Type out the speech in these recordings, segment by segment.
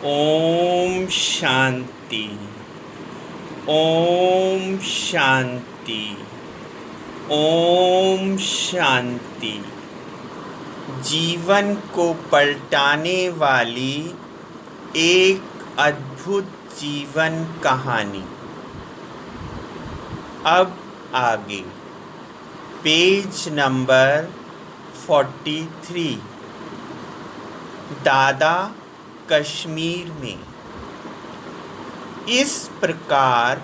ओम शांति। ओम शांति। ओम शांति। जीवन को पलटाने वाली एक अद्भुत जीवन कहानी। अब आगे पेज नंबर 43। दादा कश्मीर में। इस प्रकार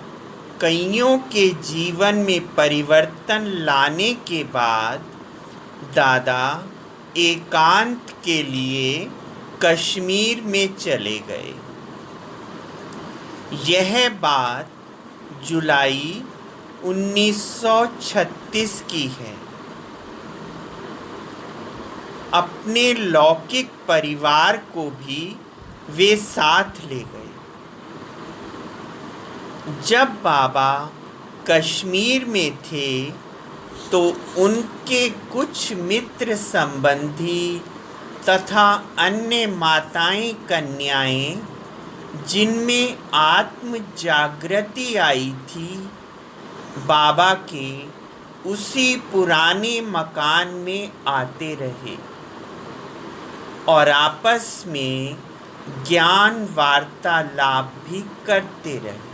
कईयों के जीवन में परिवर्तन लाने के बाद दादा एकांत के लिए कश्मीर में चले गए। यह बात जुलाई 1936 की है। अपने लौकिक परिवार को भी वे साथ ले गए। जब बाबा कश्मीर में थे तो उनके कुछ मित्र संबंधी तथा अन्य माताएं कन्याएं जिनमें आत्म जागृति आई थी, बाबा के उसी पुराने मकान में आते रहे और आपस में ज्ञान वार्तालाप भी करते रहे।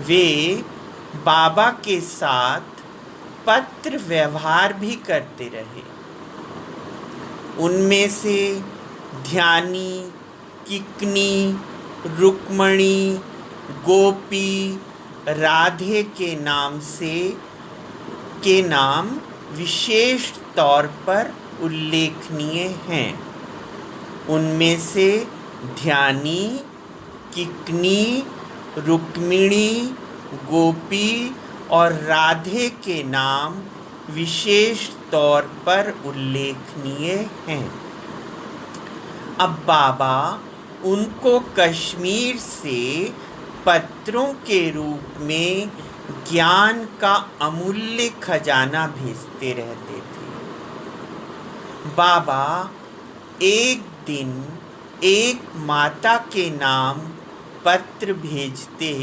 वे बाबा के साथ पत्र व्यवहार भी करते रहे। उनमें से ध्यानी, किकनी, रुक्मणी, गोपी, राधे के नाम विशेष तौर पर उल्लेखनीय हैं। उनमें से ध्यानी, किकनी, रुक्मिणी, गोपी और राधे के नाम विशेष तौर पर उल्लेखनीय हैं। अब बाबा उनको कश्मीर से पत्रों के रूप में ज्ञान का अमूल्य खजाना भेजते रहते थे। बाबा एक दिन एक माता के नाम पत्र भेजते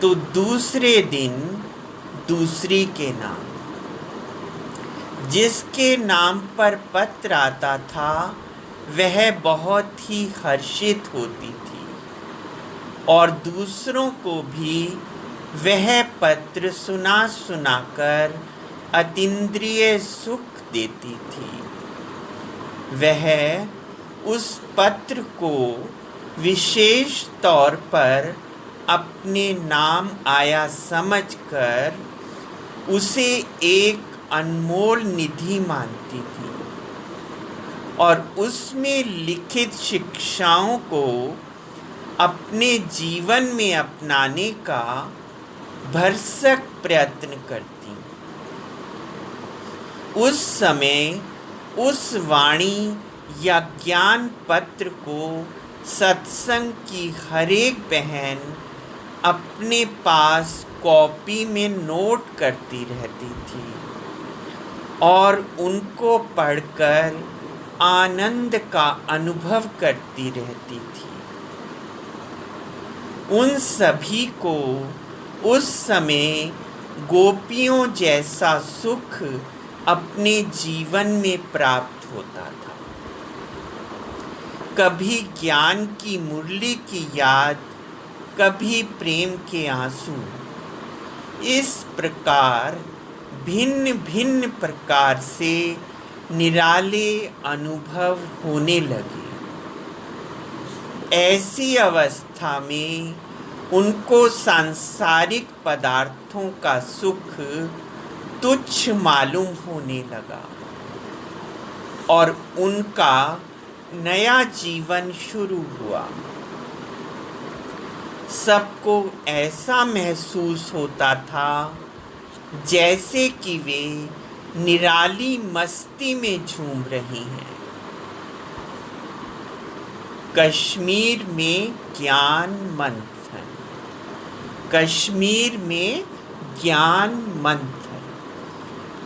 तो दूसरे दिन दूसरी के नाम। जिसके नाम पर पत्र आता था वह बहुत ही हर्षित होती थी और दूसरों को भी वह पत्र सुना सुनाकर अतीन्द्रिय सुख देती थी। वह उस पत्र को विशेष तौर पर अपने नाम आया समझकर उसे एक अनमोल निधि मानती थी और उसमें लिखित शिक्षाओं को अपने जीवन में अपनाने का भरसक प्रयत्न करती। उस समय उस वाणी या ज्ञान पत्र को सत्संग की हर एक बहन अपने पास कॉपी में नोट करती रहती थी और उनको पढ़कर आनंद का अनुभव करती रहती थी। उन सभी को उस समय गोपियों जैसा सुख अपने जीवन में प्राप्त होता था। कभी ज्ञान की मुरली की याद, कभी प्रेम के आंसू। इस प्रकार भिन्न भिन्न प्रकार से निराले अनुभव होने लगे। ऐसी अवस्था में उनको सांसारिक पदार्थों का सुख तुच्छ मालूम होने लगा और उनका नया जीवन शुरू हुआ। सबको ऐसा महसूस होता था जैसे कि वे निराली मस्ती में झूम रही हैं। कश्मीर में ज्ञान मंथन। कश्मीर में ज्ञान मंथन।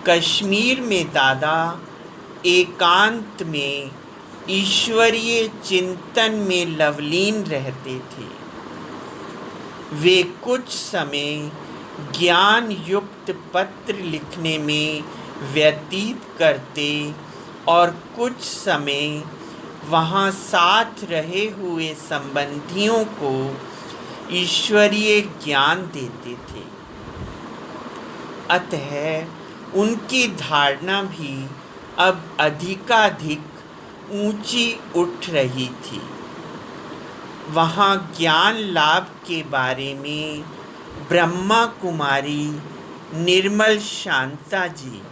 कश्मीर में दादा एकांत में ईश्वरीय चिंतन में लवलीन रहते थे। वे कुछ समय ज्ञान युक्त पत्र लिखने में व्यतीत करते और कुछ समय वहाँ साथ रहे हुए संबंधियों को ईश्वरीय ज्ञान देते थे। अतः उनकी धारणा भी अब अधिकाधिक ऊंची उठ रही थी। वहाँ ज्ञान लाभ के बारे में ब्रह्मा कुमारी निर्मल शांता जी,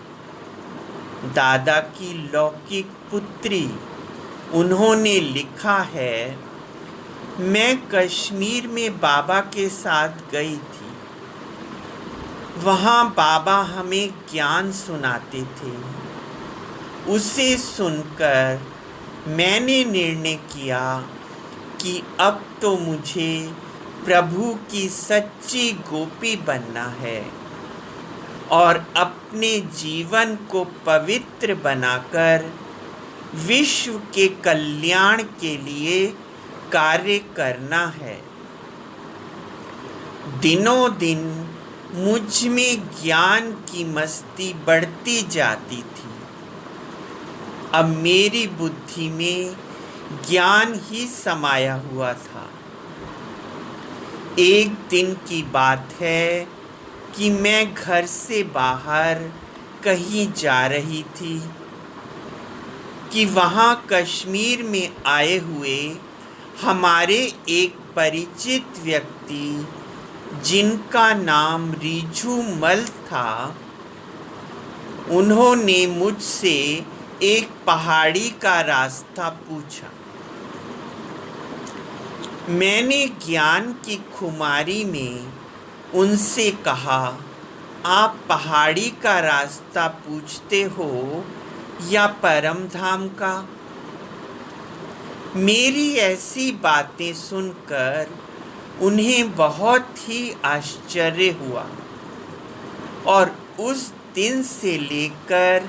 दादा की लौकिक पुत्री, उन्होंने लिखा है, मैं कश्मीर में बाबा के साथ गई थी। वहाँ बाबा हमें ज्ञान सुनाते थे। उसे सुनकर मैंने निर्णय किया कि अब तो मुझे प्रभु की सच्ची गोपी बनना है और अपने जीवन को पवित्र बनाकर विश्व के कल्याण के लिए कार्य करना है। दिनों दिन मुझ में ज्ञान की मस्ती बढ़ती जाती थी। अब मेरी बुद्धि में ज्ञान ही समाया हुआ था। एक दिन की बात है कि मैं घर से बाहर कहीं जा रही थी कि वहाँ कश्मीर में आए हुए हमारे एक परिचित व्यक्ति, जिनका नाम रिझू मल था, उन्होंने मुझसे एक पहाड़ी का रास्ता पूछा। मैंने ज्ञान की खुमारी में उनसे कहा, आप पहाड़ी का रास्ता पूछते हो या परम धाम का? मेरी ऐसी बातें सुनकर उन्हें बहुत ही आश्चर्य हुआ और उस दिन से लेकर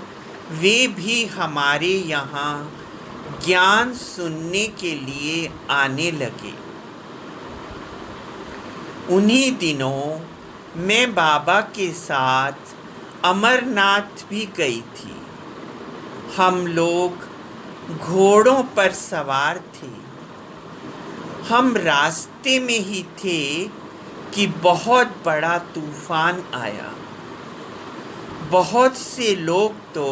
वे भी हमारे यहाँ ज्ञान सुनने के लिए आने लगे। उन्हीं दिनों मैं बाबा के साथ अमरनाथ भी गई थी। हम लोग घोड़ों पर सवार थे। हम रास्ते में ही थे कि बहुत बड़ा तूफान आया। बहुत से लोग तो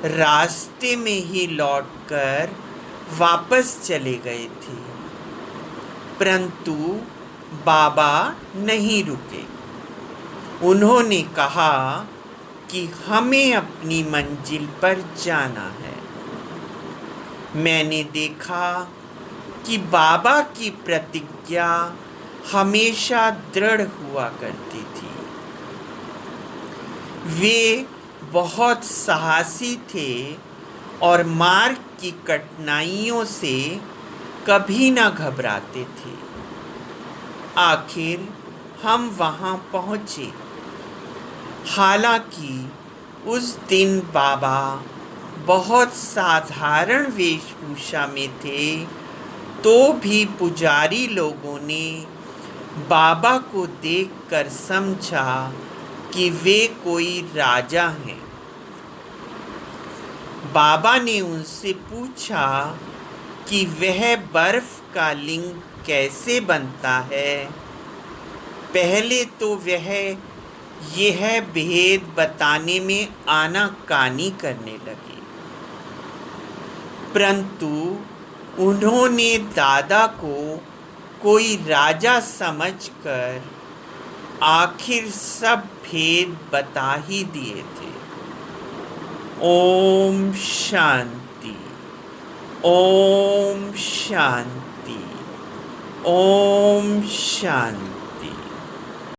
रास्ते में ही लौटकर वापस चले गए थे, परंतु बाबा नहीं रुके। उन्होंने कहा कि हमें अपनी मंजिल पर जाना है। मैंने देखा कि बाबा की प्रतिज्ञा हमेशा दृढ़ हुआ करती थी। वे बहुत साहसी थे और मार्ग की कठिनाइयों से कभी न घबराते थे। आखिर हम वहाँ पहुँचे। हालांकि उस दिन बाबा बहुत साधारण वेशभूषा में थे, तो भी पुजारी लोगों ने बाबा को देखकर समझा कि वे कोई राजा हैं। बाबा ने उनसे पूछा कि वह बर्फ का लिंग कैसे बनता है। पहले तो वह यह भेद बताने में आनाकानी करने लगे, परंतु उन्होंने दादा को कोई राजा समझकर आखिर सब भेद बता ही दिए थे। ओम शांति, ओम शांति, ओम शांति।